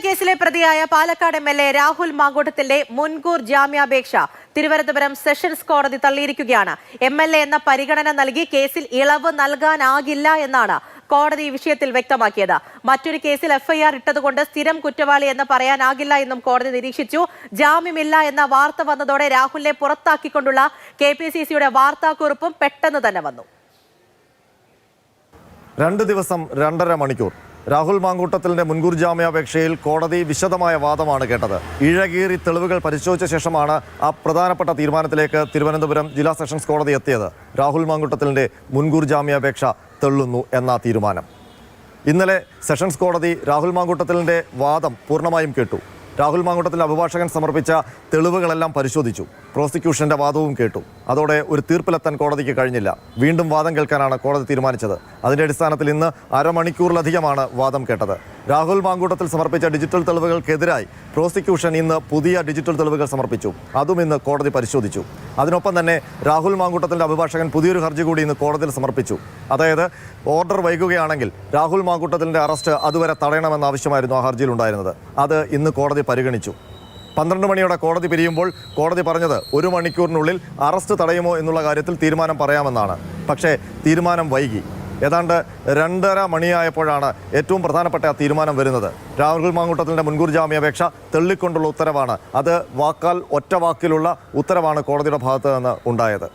കേസിലെ പ്രതിയായ പാലക്കാട് എംഎൽഎ രാഹുൽ മാങ്കൂട്ടത്തിന്റെ മുൻകൂർ ജാമ്യാപേക്ഷ തിരുവനന്തപുരം സെഷൻസ് കോടതി തള്ളിയിരിക്കുകയാണ്. എംഎൽഎ എന്ന പരിഗണന നൽകി കേസിൽ ഇളവ് നൽകാനാകില്ല എന്നാണ് കോടതി വിഷയത്തിൽ വ്യക്തമാക്കിയത്. മറ്റൊരു കേസിൽ എഫ്ഐആർ ഇട്ടതുകൊണ്ട് സ്ഥിരം കുറ്റവാളി എന്ന് പറയാനാകില്ല എന്നും കോടതി നിരീക്ഷിച്ചു. ജാമ്യമില്ല എന്ന വാർത്ത വന്നതോടെ രാഹുലിനെ പുറത്താക്കിക്കൊണ്ടുള്ള കെപിസിസിയുടെ വാർത്താക്കുറിപ്പും പെട്ടെന്ന് തന്നെ വന്നു. 2 ദിവസം 2.5 മണിക്കൂർ രാഹുൽ മാങ്കൂട്ടത്തിന്റെ മുൻകൂർ ജാമ്യാപേക്ഷയിൽ കോടതി വിശദമായ വാദമാണ് കേട്ടത്. ഇഴകീറി തെളിവുകൾ പരിശോധിച്ച ശേഷമാണ് ആ പ്രധാനപ്പെട്ട തീരുമാനത്തിലേക്ക് തിരുവനന്തപുരം ജില്ലാ സെഷൻസ് കോടതി എത്തിയത്. രാഹുൽ മാങ്കൂട്ടത്തിന്റെ മുൻകൂർ ജാമ്യാപേക്ഷ തള്ളുന്നു എന്ന തീരുമാനം. ഇന്നലെ സെഷൻസ് കോടതി രാഹുൽ മാങ്കൂട്ടത്തിന്റെ വാദം പൂർണ്ണമായും കേട്ടു. രാഹുൽ മാങ്കൂട്ടത്തിന്റെ അഭിഭാഷകൻ സമർപ്പിച്ച തെളിവുകളെല്ലാം പരിശോധിച്ചു. പ്രോസിക്യൂഷന്റെ വാദവും കേട്ടു. അതോടെ ഒരു തീർപ്പിലെത്താൻ കോടതിക്ക് കഴിഞ്ഞില്ല. വീണ്ടും വാദം കേൾക്കാനാണ് കോടതി തീരുമാനിച്ചത്. അതിന്റെ അടിസ്ഥാനത്തിൽ ഇന്ന് അരമണിക്കൂറിലധികമാണ് വാദം കേട്ടത്. രാഹുൽ മാങ്കൂട്ടത്തിൽ സമർപ്പിച്ച ഡിജിറ്റൽ തെളിവുകൾക്കെതിരായി പ്രോസിക്യൂഷൻ ഇന്ന് പുതിയ ഡിജിറ്റൽ തെളിവുകൾ സമർപ്പിച്ചു. അതും ഇന്ന് കോടതി പരിശോധിച്ചു. അതിനൊപ്പം തന്നെ രാഹുൽ മാങ്കൂട്ടത്തിന്റെ അഭിഭാഷകൻ പുതിയൊരു ഹർജി കൂടി ഇന്ന് കോടതിയിൽ സമർപ്പിച്ചു. അതായത് ഓർഡർ വൈകുകയാണെങ്കിൽ രാഹുൽ മാങ്കൂട്ടത്തിന്റെ അറസ്റ്റ് അതുവരെ തടയണമെന്ന ആവശ്യമായിരുന്നു ആ ഹർജിയിൽ ഉണ്ടായിരുന്നത്. അത് ഇന്ന് കോടതി പരിഗണിച്ചു. 12 മണിയോടെ കോടതി പിരിയുമ്പോൾ കോടതി പറഞ്ഞത് 1 മണിക്കൂറിനുള്ളിൽ അറസ്റ്റ് തടയുമോ എന്നുള്ള കാര്യത്തിൽ തീരുമാനം പറയാമെന്നാണ്. പക്ഷേ തീരുമാനം വൈകി. ഏതാണ്ട് 2.5 മണിയായപ്പോഴാണ് ഏറ്റവും പ്രധാനപ്പെട്ട ആ തീരുമാനം വരുന്നത്. രാഹുൽ മാങ്കൂട്ടത്തിന്റെ മുൻകൂർ ജാമ്യാപേക്ഷ തള്ളിക്കൊണ്ടുള്ള ഉത്തരവാണ്. അത് ഒറ്റ വാക്കിലുള്ള ഉത്തരവാണ് കോടതിയുടെ ഭാഗത്ത് നിന്ന് ഉണ്ടായത്.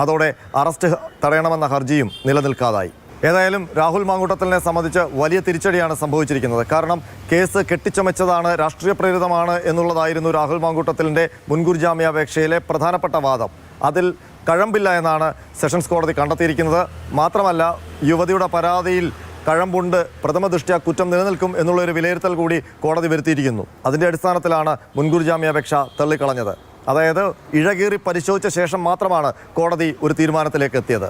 അതോടെ അറസ്റ്റ് തടയണമെന്ന ഹർജിയും നിലനിൽക്കാതായി. ഏതായാലും രാഹുൽ മാങ്കൂട്ടത്തിനെ സംബന്ധിച്ച് വലിയ തിരിച്ചടിയാണ് സംഭവിച്ചിരിക്കുന്നത്. കാരണം കേസ് കെട്ടിച്ചമച്ചതാണ്, രാഷ്ട്രീയ പ്രേരിതമാണ് എന്നുള്ളതായിരുന്നു രാഹുൽ മാങ്കൂട്ടത്തിൻ്റെ മുൻകൂർ ജാമ്യാപേക്ഷയിലെ പ്രധാനപ്പെട്ട വാദം. അതിൽ കഴമ്പില്ല എന്നാണ് സെഷൻസ് കോടതി കണ്ടെത്തിയിരിക്കുന്നത്. മാത്രമല്ല, യുവതിയുടെ പരാതിയിൽ കഴമ്പുണ്ട്, പ്രഥമ ദൃഷ്ട്യാ കുറ്റം നിലനിൽക്കും എന്നുള്ളൊരു വിലയിരുത്തൽ കൂടി കോടതി വരുത്തിയിരിക്കുന്നു. അതിൻ്റെ അടിസ്ഥാനത്തിലാണ് മുൻകൂർ ജാമ്യാപേക്ഷ തള്ളിക്കളഞ്ഞത്. അതായത് ഇഴകീറി പരിശോധിച്ച ശേഷം മാത്രമാണ് കോടതി ഒരു തീരുമാനത്തിലേക്ക് എത്തിയത്.